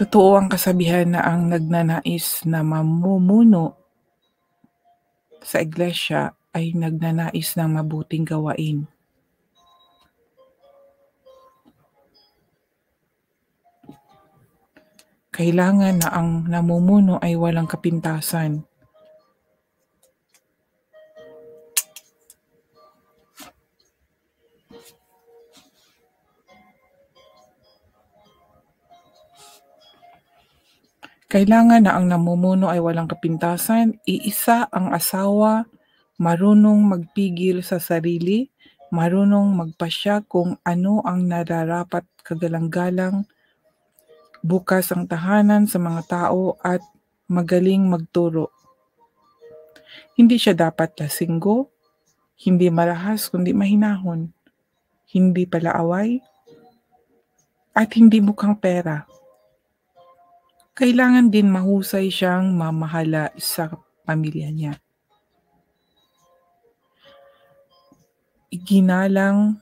Totoo ang kasabihan na ang nagnanais na mamumuno sa iglesia ay nagnanais ng mabuting gawain. Kailangan na ang namumuno ay walang kapintasan. Kailangan na ang namumuno ay walang kapintasan, iisa ang asawa, marunong magpigil sa sarili, marunong magpasya kung ano ang nararapat kagalang-galang, bukas ang tahanan sa mga tao at magaling magturo. Hindi siya dapat lasinggo, hindi marahas kundi mahinahon, hindi palaaway, at hindi mukhang pera. Kailangan din mahusay siyang mamahala sa pamilya niya. Iginagalang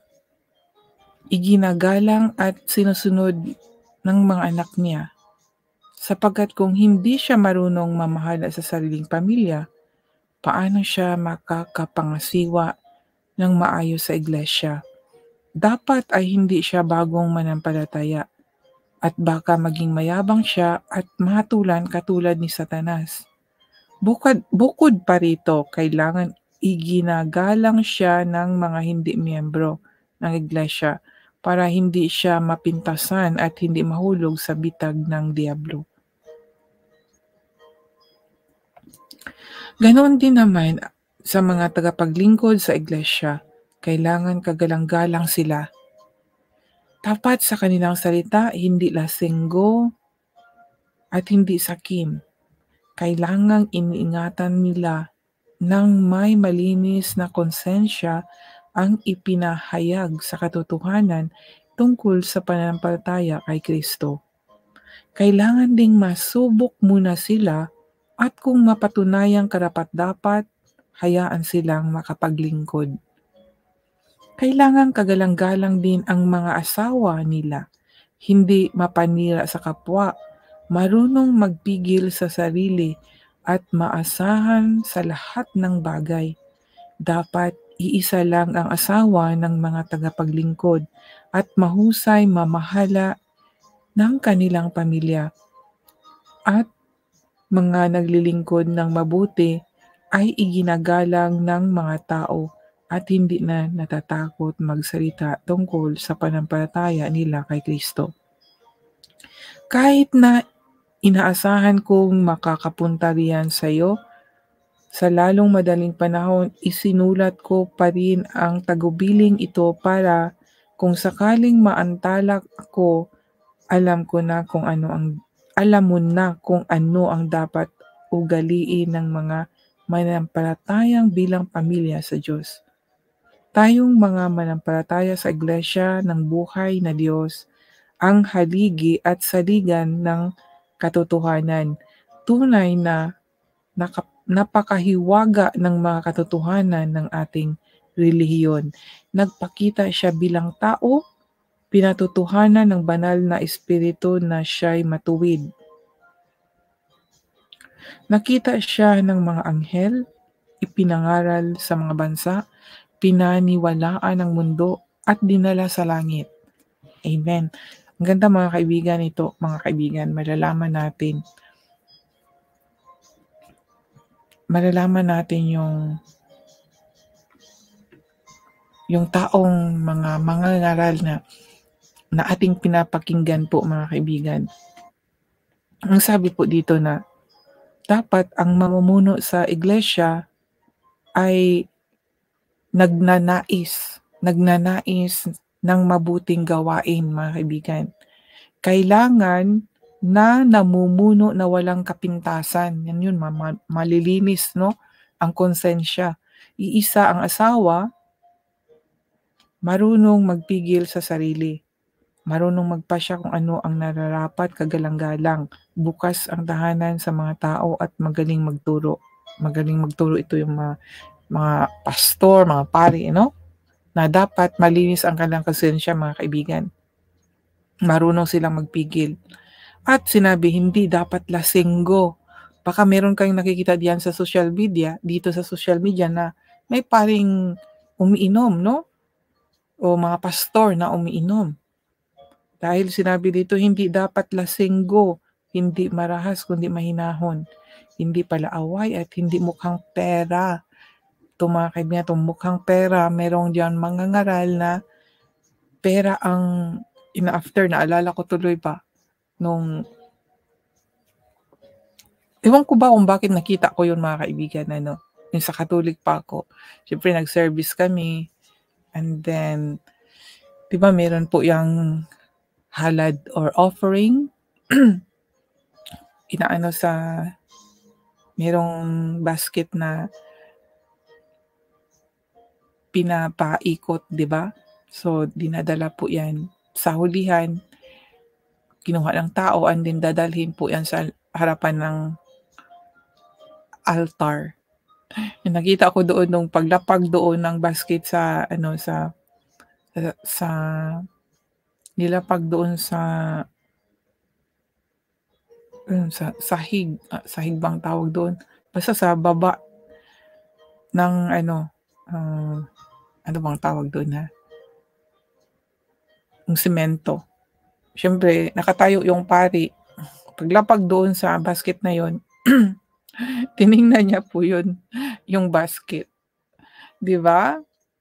at sinusunod ng mga anak niya. Sapagkat kung hindi siya marunong mamahala sa sariling pamilya, paano siya makakapangasiwa ng maayos sa iglesia? Dapat ay hindi siya bagong manampalataya at baka maging mayabang siya at mahatulan katulad ni Satanas. Bukod pa rito, kailangan iginagalang siya ng mga hindi miyembro ng iglesia para hindi siya mapintasan at hindi mahulog sa bitag ng diablo. Ganoon din naman sa mga tagapaglingkod sa iglesia, kailangan kagalang-galang sila. Tapat sa kanilang salita, hindi lasinggo at hindi sakim. Kailangang iniingatan nila ng may malinis na konsensya ang ipinahayag sa katotohanan tungkol sa pananampalataya kay Kristo. Kailangan ding masubok muna sila at kung mapatunayang karapat-dapat, hayaan silang makapaglingkod. Kailangan kagalang-galang din ang mga asawa nila, hindi mapanira sa kapwa, marunong magpigil sa sarili at maasahan sa lahat ng bagay. Dapat iisa lang ang asawa ng mga tagapaglingkod at mahusay mamahala ng kanilang pamilya. At mga naglilingkod ng mabuti ay iginagalang ng mga tao at hindi na natatakot magsalita tungkol sa pananampalataya nila kay Kristo. Kahit na inaasahan kong makakapunta riyan sa iyo, sa lalong madaling panahon, isinulat ko pa rin ang tagubiling ito para kung sakaling maantalak ako, alam mo na kung ano ang dapat ugaliin ng mga mananampalatayang bilang pamilya sa Diyos. Tayong mga manampalataya sa Iglesia ng Buhay na Diyos, ang haligi at saligan ng katotohanan. Tunay na napakahiwaga ng mga katotohanan ng ating relihiyon. Nagpakita siya bilang tao, pinatutuhanan ng banal na espiritu na siya'y matuwid. Nakita siya ng mga anghel, ipinangaral sa mga bansa, pinaniwalaan ng mundo at dinala sa langit. Amen. Ang ganda mga kaibigan ito, mga kaibigan, malalaman natin yung taong mga mangangaral na ating pinapakinggan po mga kaibigan. Ang sabi po dito na dapat ang mamumuno sa iglesia ay nagnanais ng mabuting gawain mga kaibigan. Kailangan na namumuno na walang kapintasan. Yan yun, malilinis, no? Ang konsensya. Iisa ang asawa, marunong magpigil sa sarili. Marunong magpasya kung ano ang nararapat kagalang-galang. Bukas ang tahanan sa mga tao at magaling magturo. Magaling magturo ito yung mga pastor, mga pari, no? Na dapat malinis ang kanilang konsensya mga kaibigan. Marunong silang magpigil. At sinabi, hindi dapat lasenggo. Baka meron kayong nakikita diyan sa social media, dito sa social media na may paring umiinom, no? O mga pastor na umiinom. Dahil sinabi dito, hindi dapat lasenggo, hindi marahas kundi mahinahon. Hindi pala away at hindi mukhang pera. Ito mga kaibigan, itong mukhang pera, merong diyan mangangaral na pera ang ina-after. Naalala ko tuloy pa nung ewan ko ba kung bakit nakita ko yun mga kaibigan, ano, yung sa Catholic pa ako. Siyempre nag-service kami and then, 'di ba meron po yung halad or offering, inaano sa merong basket na pinapaikot, 'di ba? So, dinadala po 'yan sa hulihan, kinuha ng tao and then dadalhin po 'yan sa harapan ng altar. Yung nakita ko doon nung paglapag doon ng basket sa ano, sa nilapag doon sa sahig, sahig bang tawag doon? Basta sa baba ng ano, ano bang tawag doon, ha? Yung semento. Siyempre nakatayo yung pari, paglapag doon sa basket na yun, tiningnan niya po yun, yung basket, 'di ba?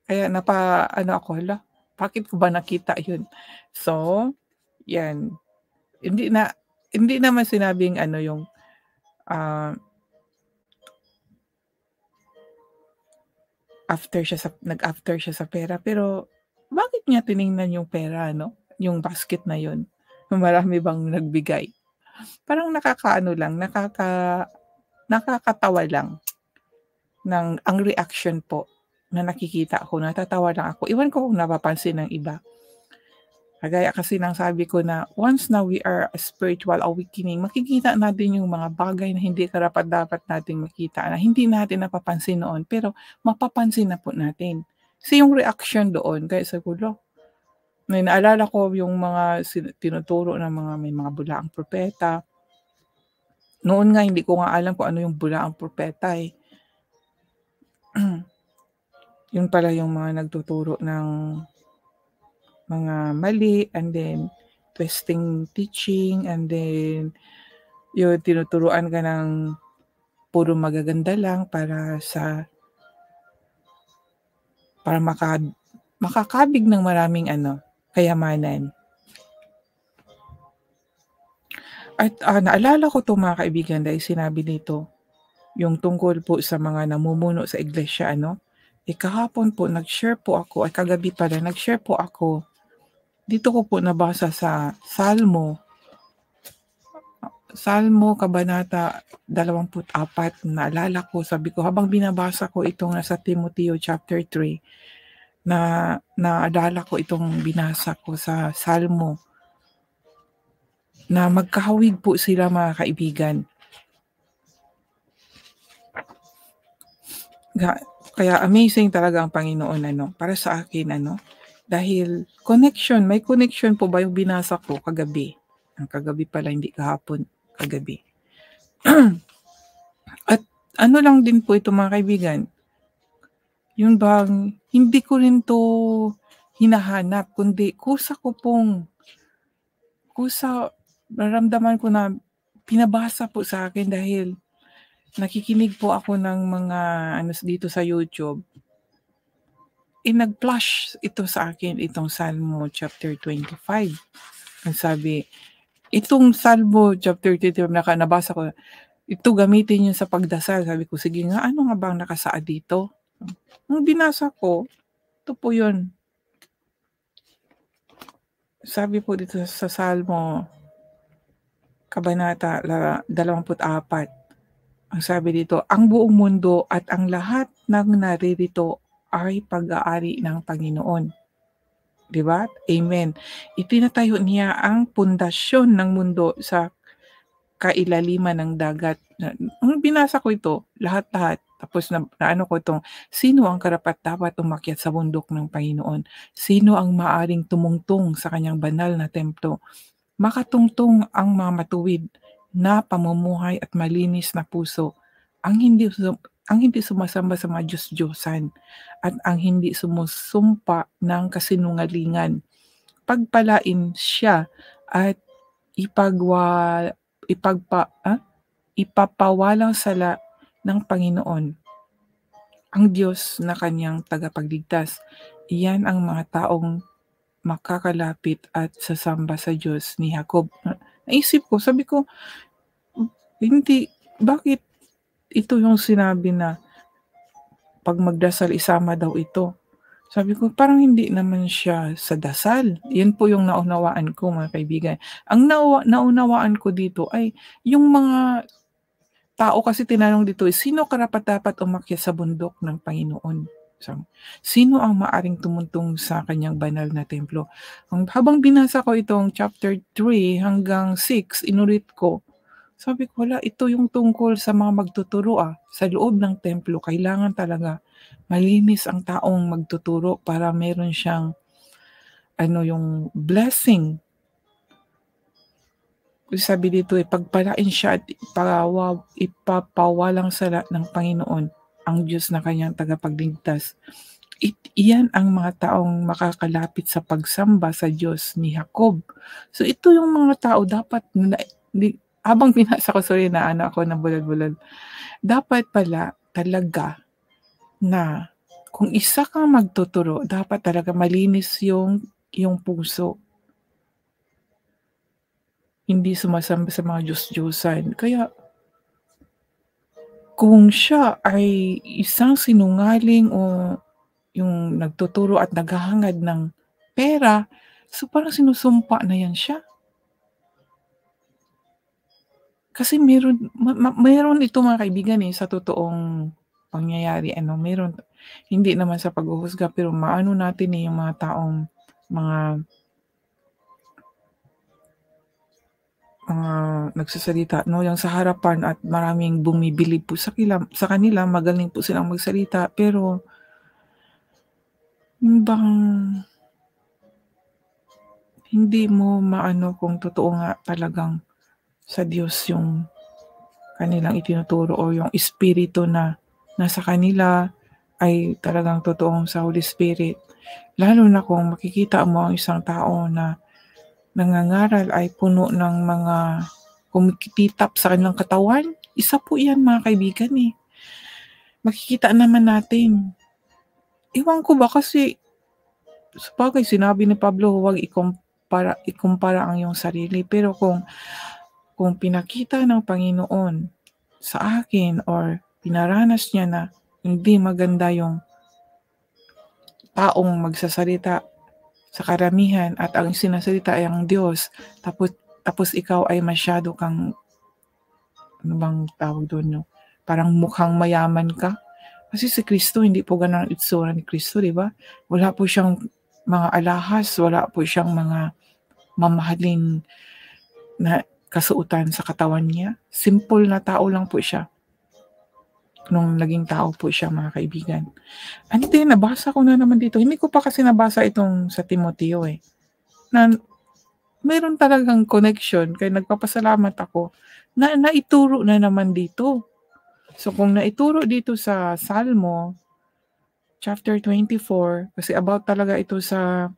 Kaya napaano ako, hala, bakit ko ba nakita yun? So, 'yan, hindi na hindi naman sinabing ano yung, ah, nag-after siya sa pera, pero bakit niya tiningnan yung pera 'no, yung basket na yun, kung marami bang nagbigay? Parang nakakaano lang, nakakatawa lang ang reaction po na nakikita ko, natatawa lang ako. Ewan ko kung napapansin ng iba. Kagaya kasi ng sabi ko na once na we are a spiritual awakening, makikita natin yung mga bagay na hindi karapat-dapat nating makita, na hindi natin napapansin noon, pero mapapansin na po natin. Kasi yung reaction doon, kaya sabi ko, may naalala ko yung mga tinuturo ng mga may mga bulaang propeta. Noon nga hindi ko nga alam kung ano yung bulaang propeta eh. Yun pala yung mga nagtuturo ng mga mali and then twisting teaching and then yung tinuturuan ka ng puro magaganda lang para makakabig ng maraming ano, kayamanan. At naalala ko 'to mga kaibigan dahil sinabi nito, yung tungkol po sa mga namumuno sa iglesia ano. Kahapon po nag-share po ako, ay kagabi pala nag-share po ako. Dito ko po nabasa sa Salmo kabanata 24. Naalala ko, sabi ko habang binabasa ko itong nasa Timoteo chapter 3, naalala ko itong binasa ko sa Salmo, na magkahawig po sila mga kaibigan. Kaya amazing talaga ang Panginoon ano, para sa akin ano, dahil may connection po ba yung binasa ko kagabi? Ang kagabi pala, hindi kahapon, kagabi. At ano lang din po ito mga kaibigan, yung bang hindi ko rin 'to hinahanap kundi kusa nararamdaman ko na pinabasa po sa akin dahil nakikinig po ako ng mga ano dito sa YouTube. Nag-flash ito sa akin, itong Salmo chapter 25. Ang sabi, itong Salmo chapter 25 nabasa ko, ito gamitin niyo sa pagdasal. Sabi ko, sige nga, ano nga bang nakasaad dito? Nung binasa ko, ito po yun. Sabi po dito sa Salmo, kabanata 24, ang sabi dito, ang buong mundo at ang lahat ng naririto ay pag-aari ng Panginoon. 'Di ba? Amen. Itinatayo niya ang pundasyon ng mundo sa kailaliman ng dagat. Nung binasa ko ito, lahat-lahat, tapos naano ko itong, sino ang karapat-dapat umakyat sa bundok ng Panginoon? Sino ang maaring tumungtong sa kanyang banal na templo? Makatungtong ang mga matuwid na pamumuhay at malinis na puso, ang hindi sumasamba sa mga Diyos-Diyosan at ang hindi sumusumpa ng kasinungalingan. Pagpalain siya at ipagwa ipagpa ipapawalang sala ng Panginoon, ang Diyos na kaniyang tagapagligtas. Iyan ang mga taong makakalapit at sasamba sa Diyos ni Jacob. Naisip ko, sabi ko, hindi, bakit ito yung sinabi na 'pag magdasal isama daw ito? Sabi ko, parang hindi naman siya sa dasal. 'Yun po yung naunawaan ko, mga kaibigan. Ang naunawaan ko dito ay yung mga tao, kasi tinanong dito, sino karapat-dapat umakyat sa bundok ng Panginoon? Sino ang maaring tumuntong sa kanyang banal na templo? Habang binasa ko itong chapter 3 hanggang 6, inulit ko. Sabi ko, wala, ito yung tungkol sa mga magtuturo sa loob ng templo. Kailangan talaga malinis ang taong magtuturo para meron siyang yung blessing. Sabi dito, pagpalain siya at ipapawalang sala ng Panginoon, ang Diyos na kanyang tagapagligtas. Iyan ang mga taong makakalapit sa pagsamba sa Diyos ni Jacob. So ito yung mga tao dapat, habang binasa ko, sorry, na ako na bulad-bulad. Dapat pala talaga na kung isa kang magtuturo, dapat talaga malinis yung puso. Hindi sumasamba sa mga Diyos-Diyosan. Kaya kung siya ay isang sinungaling o yung nagtuturo at naghahangad ng pera, so parang sinusumpa na yan siya. Kasi meron ito, mga kaibigan, sa totoong pangyayari, meron, hindi naman sa paghuhusga, pero maano natin, yung mga taong mga nagsasalita, yung sa harapan at maraming bumibilib po sa kanila, magaling po silang magsalita, pero yung bang hindi mo maano kung totoo nga talagang sa Diyos yung kanilang itinuturo o yung espiritu na nasa kanila ay talagang totoong sa Holy Spirit. Lalo na kung makikita mo ang isang tao na nangangaral ay puno ng mga kumikitap sa kanilang katawan. Isa po yan, mga kaibigan, makikita naman natin. Ewan ko ba, kasi sabagay sinabi ni Pablo, huwag ikumpara ang iyong sarili. Pero kung pinakita ng Panginoon sa akin or pinaranas niya na hindi maganda yung taong magsasalita sa karamihan at ang sinasalita ay ang Diyos, tapos ikaw ay masyado kang, ano bang tawag doon, parang mukhang mayaman ka. Kasi si Kristo, hindi po ganun ang itsura ni Kristo, di ba? Wala po siyang mga alahas, wala po siyang mga mamahaling na kasuotan sa katawan niya. Simple na tao lang po siya nung naging tao po siya, mga kaibigan. And then, nabasa ko na naman dito. Hindi ko pa kasi nabasa itong sa Timoteo na meron talagang connection. Kaya nagpapasalamat ako na naituro na naman dito. So kung naituro dito sa Salmo chapter 24, kasi about talaga ito sa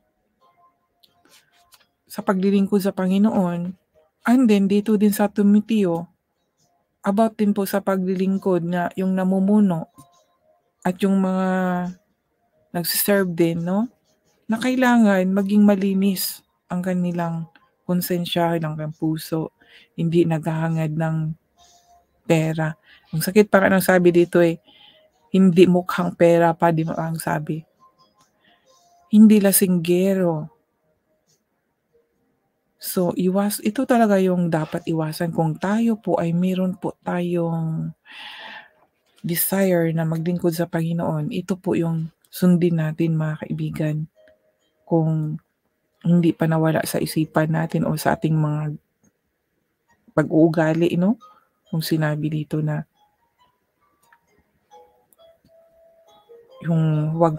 paglilingkod sa Panginoon, and then dito din sa Timoteo, about din po sa paglilingkod na yung namumuno at yung mga nagsiserve din, na kailangan maging malinis ang kanilang konsensya, ang puso, hindi naghahangad ng pera. Ang sakit pa ng sabi dito, hindi mukhang pera pa, di ba ang sabi? Hindi lasinggero. So, ito talaga yung dapat iwasan. Kung tayo po ay meron po tayong desire na maglingkod sa Panginoon, ito po yung sundin natin, mga kaibigan. Kung hindi pa nawala sa isipan natin o sa ating mga pag-uugali, kung sinabi dito na yung huwag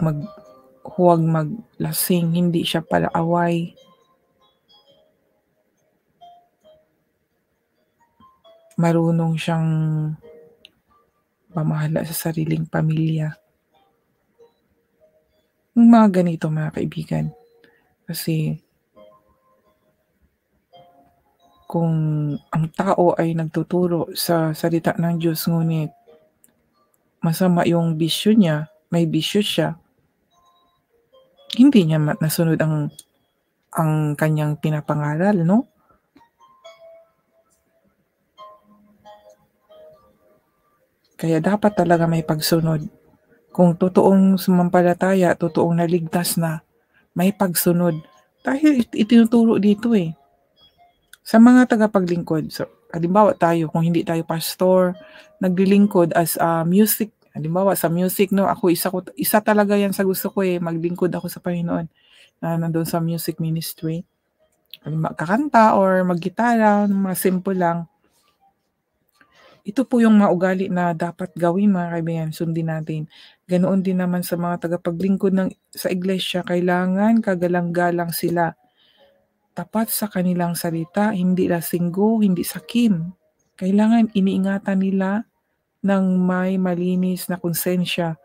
maglasing, hindi siya pala away. marunong siyang mamahala sa sariling pamilya. Yung mga ganito mga kaibigan. Kasi kung ang tao ay nagtuturo sa salita ng Diyos ngunit masama yung bisyo niya, may bisyo siya, hindi niya nasunod ang kanyang pinapangaral, no? Kaya dapat talaga may pagsunod. Kung totoong sumampalataya, totoong naligtas na, may pagsunod. Dahil itinuturo dito eh. Sa mga tagapaglingkod, so, halimbawa tayo, kung hindi tayo pastor, naglilingkod as music, halimbawa sa music, no, isa talaga yan sa gusto ko eh, maglingkod ako sa Panginoon, nandun sa music ministry, kakanta or maggitara, mga simple lang. Ito po yung mga ugali na dapat gawin mga kaibigan, sundin natin. Ganoon din naman sa mga tagapaglingkod sa iglesia, kailangan kagalang-galang sila. Tapat sa kanilang salita, hindi lasinggo, hindi sakim. Kailangan iniingatan nila ng may malinis na konsensya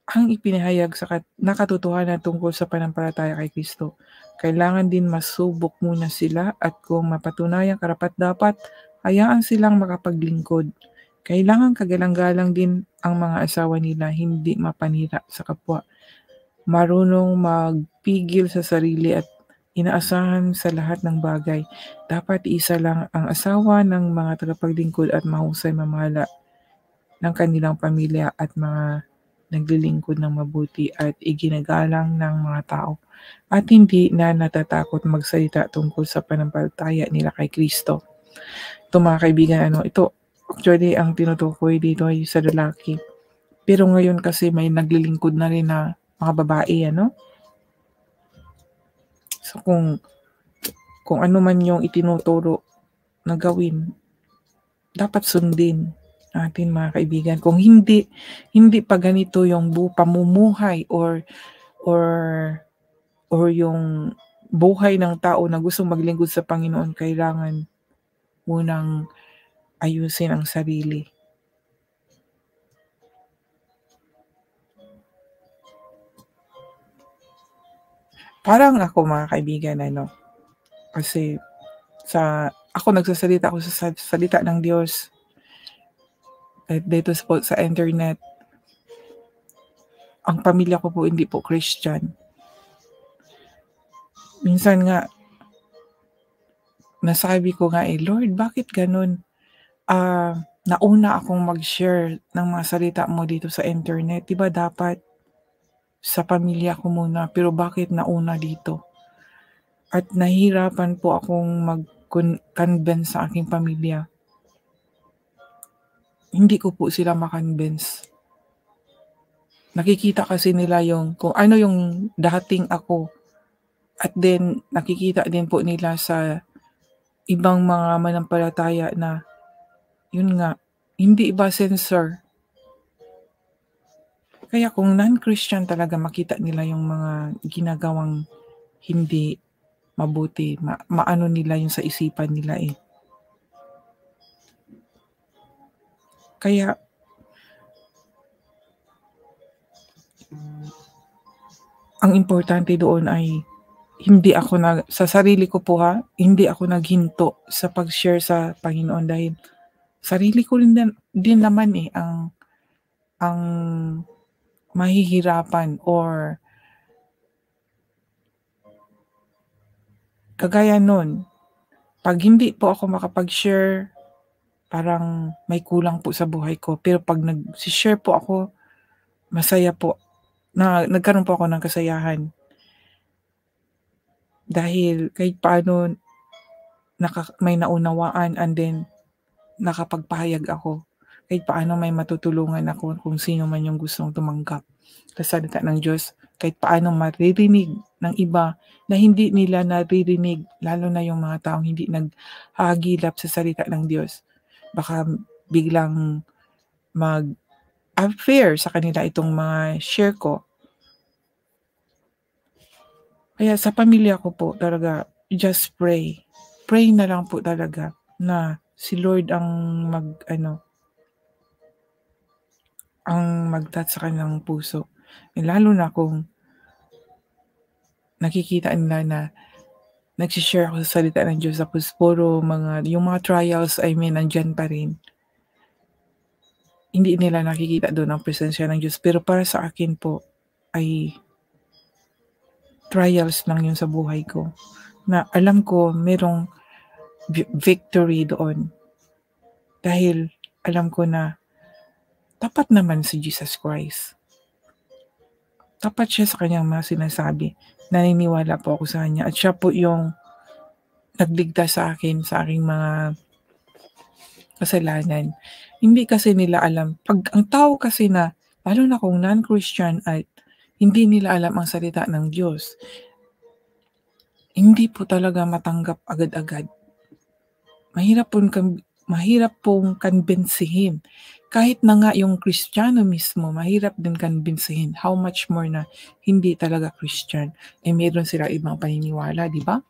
ang ipinahayag na katotohanan tungkol sa panampalataya kay Kristo. Kailangan din masubok muna sila at kung mapatunayang karapat-dapat, hayaan silang makapaglingkod. Kailangan kagalang-galang din ang mga asawa nila, hindi mapanira sa kapwa. Marunong magpigil sa sarili at inaasahan sa lahat ng bagay. Dapat isa lang ang asawa ng mga tagapaglingkod at mahusay mamahala ng kanilang pamilya at mga naglilingkod ng mabuti at iginagalang ng mga tao at hindi na natatakot magsalita tungkol sa panampalataya nila kay Kristo. Ito mga kaibigan, ito actually ang tinutukoy dito ay sa lalaki. Pero ngayon kasi may naglilingkod na rin na mga babae, So kung ano man yung itinuturo na gawin, dapat sundin natin mga kaibigan. Kung hindi pa ganito yung pamumuhay or yung buhay ng tao na gustong maglingkod sa Panginoon, kailangan munang ayusin ang sarili. Parang ako mga kaibigan, kasi ako nagsasalita ako sa salita ng Diyos dito sa internet. Ang pamilya ko po hindi po Christian. Minsan nga, nasabi ko nga Lord, bakit ganun? Nauna akong mag-share ng mga salita mo dito sa internet. Diba dapat sa pamilya ko muna, pero bakit nauna dito? At nahihirapan po akong mag-convince sa aking pamilya. Hindi ko po sila makonvince. Nakikita kasi nila kung ano yung dating ako. At then, nakikita din po nila sa ibang mga manampalataya na, yun nga, hindi iba sensor. Kaya kung non-Christian talaga makita nila yung mga ginagawang hindi mabuti, maano nila yung sa isipan nila eh. Kaya, ang importante doon ay sa sarili ko po hindi ako naghinto sa pag-share sa Panginoon dahil sarili ko din naman ang mahihirapan or kagaya nun, pag hindi po ako makapag-share, parang may kulang po sa buhay ko. Pero pag nag-share po ako, masaya po. Nagkaroon po ako ng kasayahan. Dahil kahit paano may naunawaan and then nakapagpahayag ako. Kahit paano may matutulungan ako kung sino man yung gustong tumanggap sa salita ng Diyos. Kahit paano maririnig ng iba na hindi nila naririnig, lalo na yung mga taong hindi naghahagilap sa salita ng Diyos. Baka biglang mag-affair sa kanila itong mga share ko. Kaya sa pamilya ko po talaga, just pray. Pray na lang po talaga na si Lord ang mag-touch sa kanilang puso. Lalo na kung nakikita nila na nagse-share ako sa salita ng Diyos tapos puro yung mga trials nandiyan pa rin. Hindi nila nakikita doon ang presensya ng Diyos. Pero para sa akin po ay trials lang yun sa buhay ko. Na alam ko merong victory doon. Dahil alam ko na tapat naman si Jesus Christ. Tapat siya sa kanyang mga sinasabi. Naniniwala po ako sa kanya. At siya po yung nagligtas sa akin, sa aking mga kasalanan. Hindi kasi nila alam. Pag ang tao kasi na, lalo na kung non-Christian at hindi nila alam ang salita ng Diyos, hindi po talaga matanggap agad-agad. Mahirap pong kanbensihin. Kahit na nga yung Kristiyano mismo, mahirap din kanbensihin. How much more na hindi talaga Christian. Meron sila ibang paniniwala, di ba?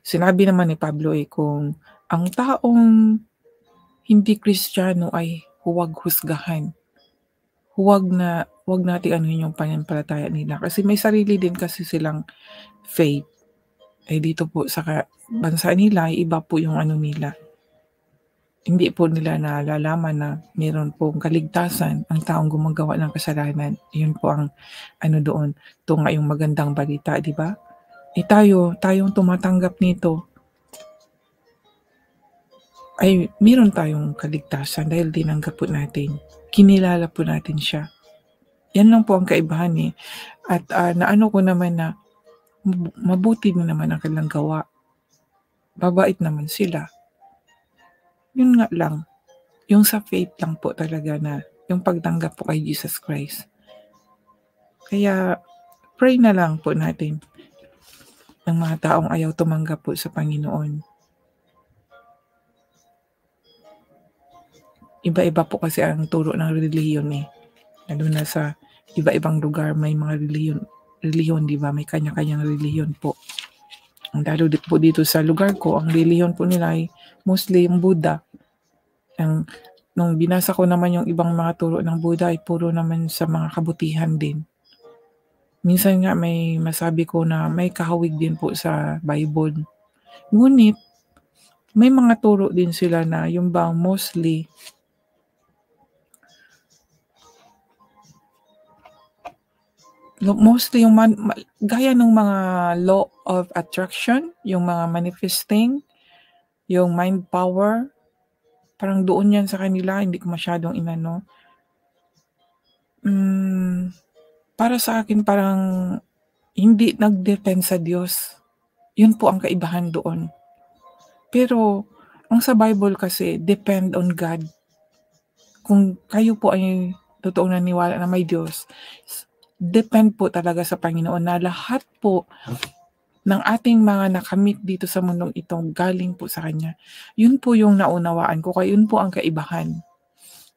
Sinabi naman ni Pablo kung ang taong hindi Kristiyano ay huwag husgahan. Huwag natin anuhin yung pananampalataya nila. Kasi may sarili din kasi silang faith. Dito po sa bansa nila, iba po yung nila. Hindi po nila nalalaman na meron pong kaligtasan ang taong gumagawa ng kasalanan. Yun po ang doon. Ito nga yung magandang balita, di ba? Tayong tumatanggap nito ay meron tayong kaligtasan dahil tinanggap po natin. Kinilala po natin siya. Yan lang po ang kaibahan At naano ko naman na mabuti naman ang kanilang gawa. Babait naman sila. Yun nga lang. Yung sa faith lang po talaga na yung pagtanggap po kay Jesus Christ. Kaya pray na lang po natin ng mga taong ayaw tumanggap po sa Panginoon. Iba-iba po kasi ang turo ng relihiyon Lalo na sa iba-ibang lugar may mga relihiyon, di ba? May kanya-kanyang relihiyon po. Lalo po dito sa lugar ko, ang relihiyon po nila ay Muslim, Buddha. Nung binasa ko naman yung ibang mga turo ng Buddha ay puro naman sa mga kabutihan din. Minsan nga may masabi ko na may kahawig din po sa Bible. Ngunit, may mga turo din sila na yung bang mostly yung gaya ng mga law of attraction, yung mga manifesting, yung mind power, parang doon yan sa kanila, hindi ko masyadong inano. Para sa akin parang hindi nag-depend sa Diyos. Yun po ang kaibahan doon. Pero ang sa Bible kasi, depend on God. Kung kayo po ay totoong naniwala na may Diyos, depend po talaga sa Panginoon na lahat po ng ating mga nakamit dito sa mundong ito galing po sa Kanya. Yun po yung naunawaan ko, kaya yun po ang kaibahan.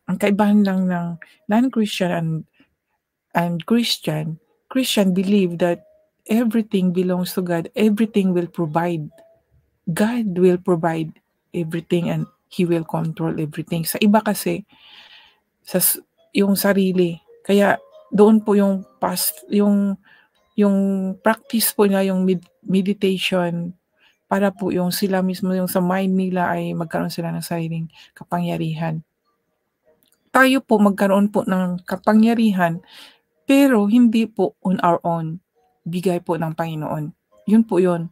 Ang kaibahan lang ng non-Christian and Christian believe that everything belongs to God, everything will provide. God will provide everything and He will control everything. Sa iba kasi, yung sarili. Kaya doon po yung practice po nila, yung meditation, para po yung sila mismo, yung sa mind nila ay magkaroon sila ng sariling kapangyarihan. Tayo po magkaroon po ng kapangyarihan, pero hindi po on our own. Bigay po ng Panginoon. Yun po yun.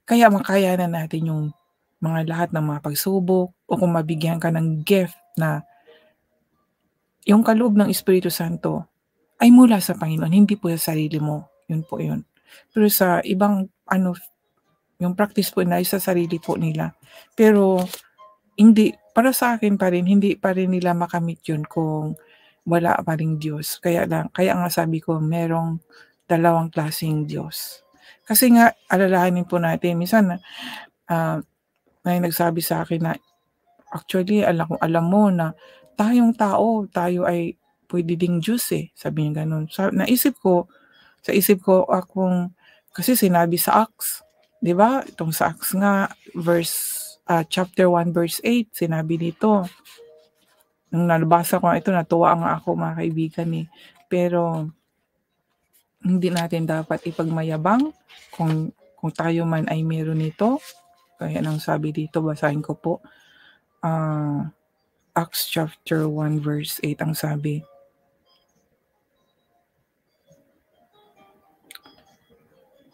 Kaya makayanan natin yung mga lahat ng mga pagsubok, o kung mabigyan ka ng gift na yung kaloob ng Espiritu Santo ay mula sa Panginoon, hindi po sa sarili mo. Yun po yun. Pero sa ibang yung practice po na sa sarili po nila. Pero hindi, para sa akin pa rin, hindi pa rin nila makamit yun kung wala pa rin Diyos. Kaya nga sabi ko, merong dalawang klaseng Diyos. Kasi nga, alalahanin po natin, minsan may nagsabi sa akin na, actually, alam mo na tayong tao, tayo ay pwede ding Diyos sabi niya ganun. Sa isip ko akong, kasi sinabi sa Acts, di ba? Itong sa Acts nga, verse chapter 1 verse 8, sinabi dito. Nung nabasa ko ito, natuwa nga ako mga kaibigan eh. Pero hindi natin dapat ipagmayabang kung tayo man ay meron nito. Kaya nang sabi dito, basahin ko po. Acts chapter 1 verse 8 ang sabi.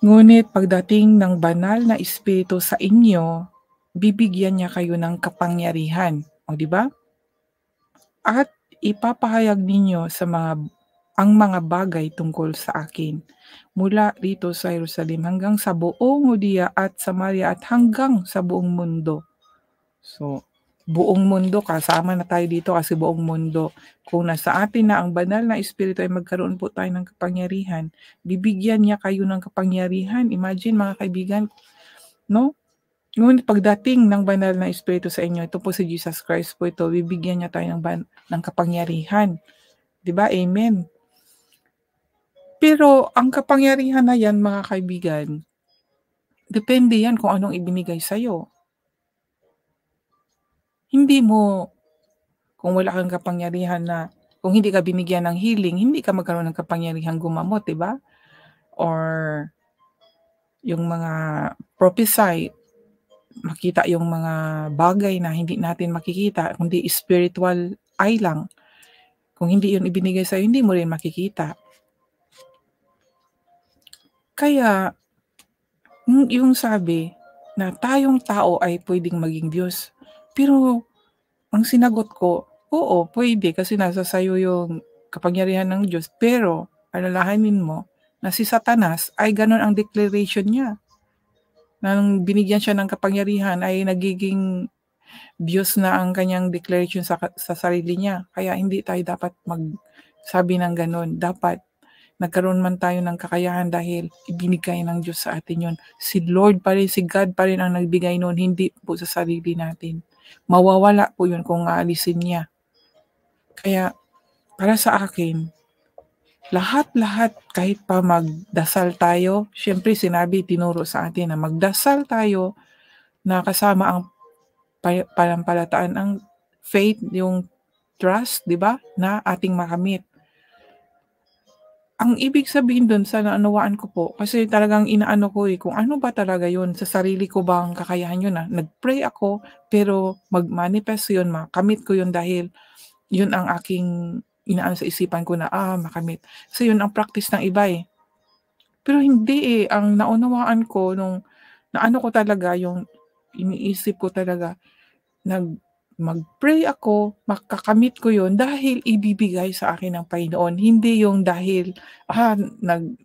Ngunit pagdating ng banal na espiritu sa inyo, bibigyan niya kayo ng kapangyarihan. O di ba? At ipapahayag ninyo ang mga bagay tungkol sa akin. Mula rito sa Jerusalem hanggang sa buong Judea at Samaria at hanggang sa buong mundo. So, buong mundo, kasama na tayo dito kasi buong mundo. Kung nasa atin na ang banal na espiritu ay magkaroon po tayo ng kapangyarihan, bibigyan niya kayo ng kapangyarihan. Imagine mga kaibigan, no? Ngunit pagdating ng banal na espiritu sa inyo, ito po si Jesus Christ po ito, bibigyan niya tayo ng kapangyarihan. 'Di ba? Amen. Pero ang kapangyarihan na yan, mga kaibigan, depende yan kung anong ibinigay sa'yo. Hindi mo, kung wala kang kapangyarihan na, kung hindi ka binigyan ng healing, hindi ka magkaroon ng kapangyarihan gumamot, 'di ba? Or yung mga prophesy, makita yung mga bagay na hindi natin makikita, kundi spiritual eye lang. Kung hindi yun ibinigay sa'yo, hindi mo rin makikita. Kaya, yung sabi na tayong tao ay pwedeng maging Diyos. Pero, ang sinagot ko, oo, pwede kasi nasa sayo yung kapangyarihan ng Diyos. Pero, alalahanin mo na si Satanas ay ganun ang declaration niya. Nang binigyan siya ng kapangyarihan ay nagiging Diyos na ang kanyang declaration sa sarili niya. Kaya hindi tayo dapat magsabi ng ganun. Dapat nagkaroon man tayo ng kakayahan dahil ibinigay ng Diyos sa atin yun. Si Lord pa rin, si God pa rin ang nagbigay nun, hindi po sa sarili natin. Mawawala po yun kung aalisin niya. Kaya, para sa akin, lahat-lahat, kahit pa magdasal tayo, syempre sinabi, tinuro sa atin na magdasal tayo na kasama ang panampalatayaan, ang faith, yung trust, di ba, na ating makamit. Ang ibig sabihin doon sa naunawaan ko po, kasi talagang inaano ko kung ano ba talaga yun, sa sarili ko bang kakayahan yun nag-pray ako, pero mag-manifest yun, makamit ko yun dahil yun ang aking inaano sa isipan ko na, makamit. So yun ang practice ng iba eh. Pero hindi ang naunawaan ko nung naano ko talaga, yung iniisip ko talaga, mag-pray ako, makakamit ko yun dahil ibibigay sa akin ng Panginoon. Hindi yung dahil,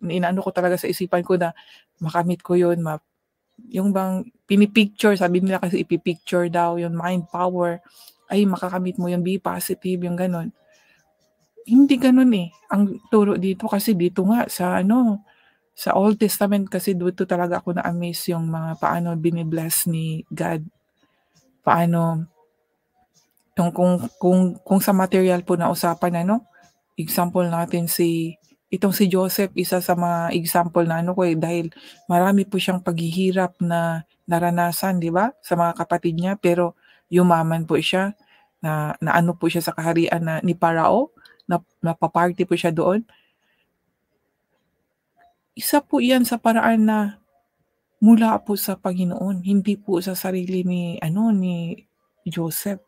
inaano ko talaga sa isipan ko na makamit ko yun, yung bang pinipicture, sabi nila kasi ipipicture daw, yung mind power, ay makakamit mo yun, be positive, yung ganun. Hindi ganun ang turo dito kasi dito nga sa Old Testament kasi dito talaga ako na-amaze yung mga paano binibless ni God. Paano kung sa material po na usapan example natin itong si Joseph, isa sa mga example na dahil marami po siyang paghihirap na naranasan, 'di ba? Sa mga kapatid niya, pero yumaman po siya, na naano po siya sa kaharian ni Parao, napaparty po siya doon. Isa po 'yan sa paraan na mula po sa Panginoon, hindi po sa sarili ni Joseph.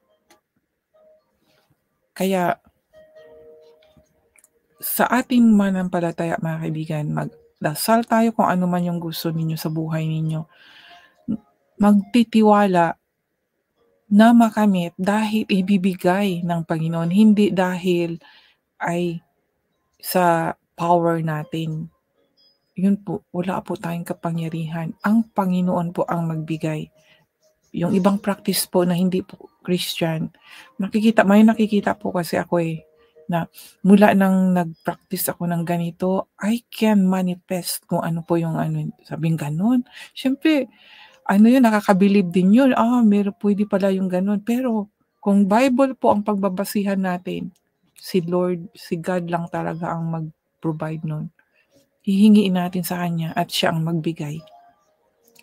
Kaya sa ating manampalataya, mga kaibigan, magdasal tayo kung ano man yung gusto ninyo sa buhay ninyo. Magtitiwala na makamit dahil ibibigay ng Panginoon, hindi dahil ay sa power natin. Yun po, wala po tayong kapangyarihan. Ang Panginoon po ang magbigay. Yung ibang practice po na hindi po Christian, may nakikita po kasi ako na mula nang nag-practice ako ng ganito, I can manifest kung ano po yung sabing gano'n. Siyempre, yun, nakakabilib din yun. Pwede pala yung gano'n. Pero kung Bible po ang pagbabasihan natin, si Lord, si God lang talaga ang mag-provide nun. Hihingiin natin sa Kanya at siya ang magbigay.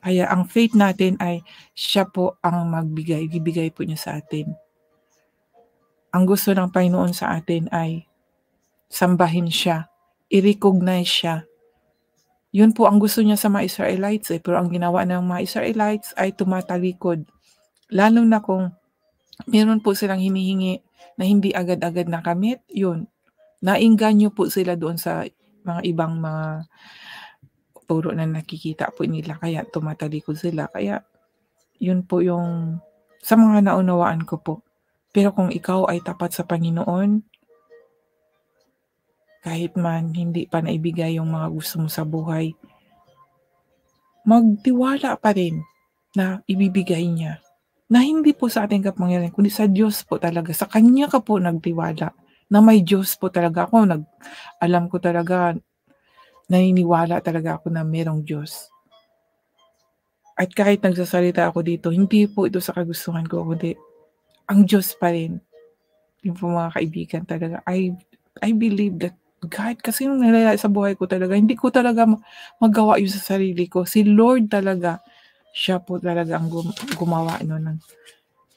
Kaya ang faith natin ay siya po ang magbigay, ibibigay po niya sa atin. Ang gusto ng Panginoon sa atin ay sambahin siya, i-recognize siya. Yun po ang gusto niya sa mga Israelites pero ang ginawa ng mga Israelites ay tumatalikod. Lalo na kung meron po silang hinihingi na hindi agad-agad nakamit, yun, naengganyo po sila doon sa mga ibang mga turo na nakikita po nila kaya tumatalikod sila. Kaya yun po yung sa mga naunawaan ko po. Pero kung ikaw ay tapat sa Panginoon, kahit man hindi pa naibigay yung mga gusto mo sa buhay, magtiwala pa rin na ibibigay niya. Na hindi po sa ating kapangyarihan, kundi sa Diyos po talaga. Sa Kanya ka po nagtiwala. Na may Diyos po talaga ako. Alam ko talaga, naniniwala talaga ako na merong Diyos. At kahit nagsasalita ako dito, hindi po ito sa kagustuhan ko, kundi ang Diyos pa rin. Yung po mga kaibigan talaga. I believe that God, kasi nung nalala sa buhay ko talaga, hindi ko talaga magawa yun sa sarili ko. Si Lord talaga, siya po talaga ang gumawa ng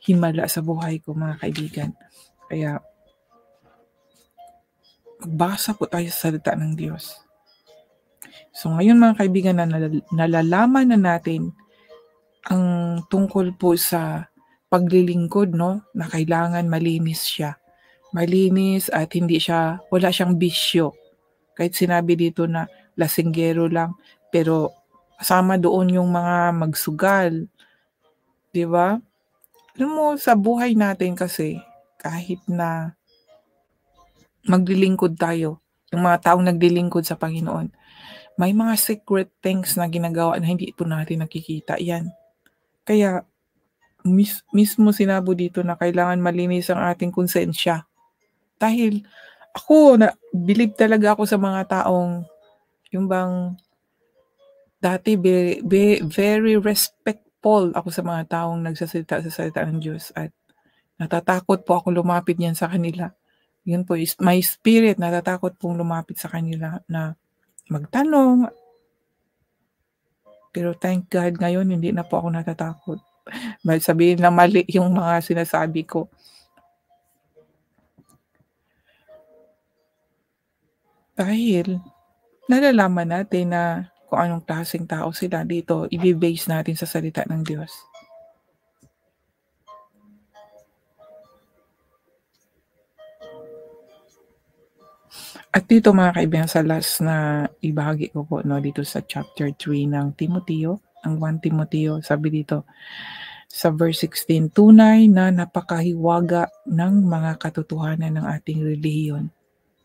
himala sa buhay ko, mga kaibigan. Kaya, magbasa po tayo sa salita ng Diyos. So ngayon mga kaibigan, na nalalaman na natin ang tungkol po sa paglilingkod, no, na kailangan malinis siya. Malinis at wala siyang bisyo. Kahit sinabi dito na lasinggero lang, pero kasama doon yung mga magsugal. 'Di ba? Alam mo, sa buhay natin kasi, kahit na maglilingkod tayo, yung mga taong naglilingkod sa Panginoon, may mga secret things na ginagawa na hindi po natin nakikita. Yan. Kaya, mismo sinabo dito na kailangan malinis ang ating konsensya. Dahil ako, believe talaga ako sa mga taong, yung bang, dati very respectful ako sa mga taong nagsasalita sa salita ng Diyos at natatakot po ako lumapit niyan sa kanila. Yun po, my spirit, natatakot pong lumapit sa kanila na magtanong. Pero thank God ngayon, hindi na po ako natatakot. Dahil sabihin na mali yung mga sinasabi ko. Dahil nalalaman natin na kung anong klaseng tao sila dito, i-base natin sa salita ng Diyos. At dito mga kaibigan, sa last na ibahagi ko po, no, dito sa chapter 3 ng Timoteo, ang 1 Timoteo, sabi dito sa verse 16, tunay na napakahiwaga ng mga katotohanan ng ating relihiyon.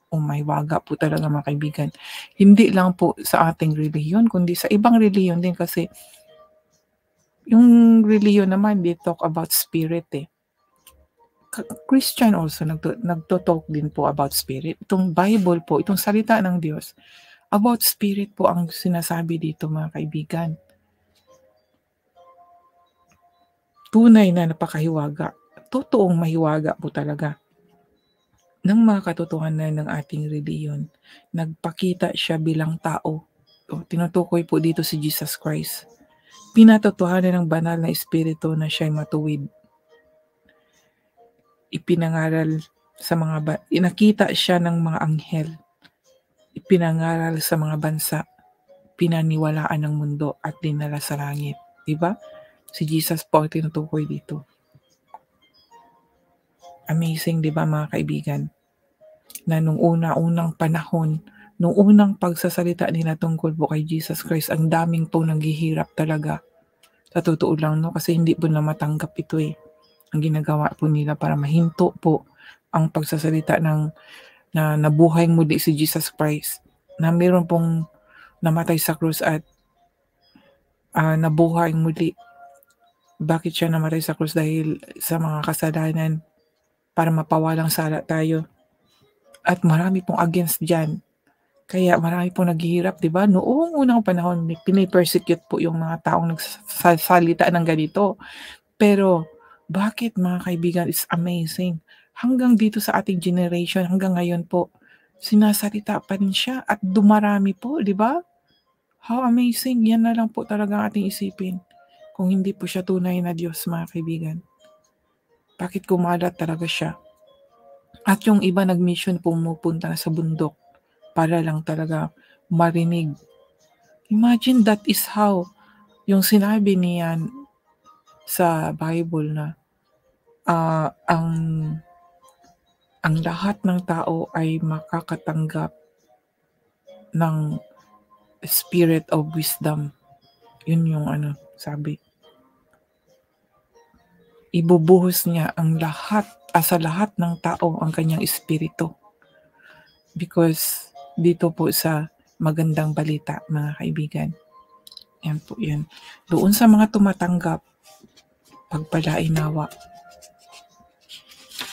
May waga po talaga mga kaibigan. Hindi lang po sa ating relihiyon, kundi sa ibang relihiyon din, kasi yung relihiyon naman, they talk about spirit Christian also nagto-talk din po about spirit. Itong Bible po, itong salita ng Diyos, about spirit po ang sinasabi dito mga kaibigan. Tunay na napakahiwaga. Totoong mahiwaga po talaga ng mga katotohanan ng ating relihiyon. Nagpakita siya bilang tao. Tinutukoy po dito si Jesus Christ. Pinatotohanan ng banal na espiritu na siya'y matuwid. Ipinangaral sa nakita siya ng mga anghel. Ipinangaral sa mga bansa. Pinaniwalaan ng mundo at dinala sa langit. Diba? Si Jesus po ang tinutukoy dito. Amazing, diba mga kaibigan? Na nung unang panahon, nung unang pagsasalita nila tungkol po kay Jesus Christ, ang daming po nanghihirap talaga. Sa totoo lang, no? Kasi hindi po na matanggap ito Ang ginagawa po nila para mahinto po ang pagsasalita na nabuhay muli si Jesus Christ, na meron pong namatay sa krus at nabuhay muli. Bakit siya namatay sa krus? Dahil sa mga kasalanan, para mapawalang sala tayo. At marami pong against dyan. Kaya marami pong naghihirap, diba? Noong unang panahon, pinipersecute po yung mga taong nagsasalita ng ganito. Pero bakit mga kaibigan, it's amazing. Hanggang dito sa ating generation, hanggang ngayon po, sinasalita pa rin siya at dumarami po, di ba? How amazing! Yan na lang po talaga ang ating isipin. Kung hindi po siya tunay na Diyos, mga kaibigan. Bakit kumalat talaga siya? At yung iba nag-mission pumupunta sa bundok para lang talaga marinig. Imagine that is how yung sinabi niyan sa Bible na ang lahat ng tao ay makakatanggap ng spirit of wisdom. Yun yung sabi. Ibubuhos niya ang lahat, sa lahat ng tao ang kanyang espiritu. Because dito po sa magandang balita, mga kaibigan. Yan po yan. Doon sa mga tumatanggap, pagpalain nawa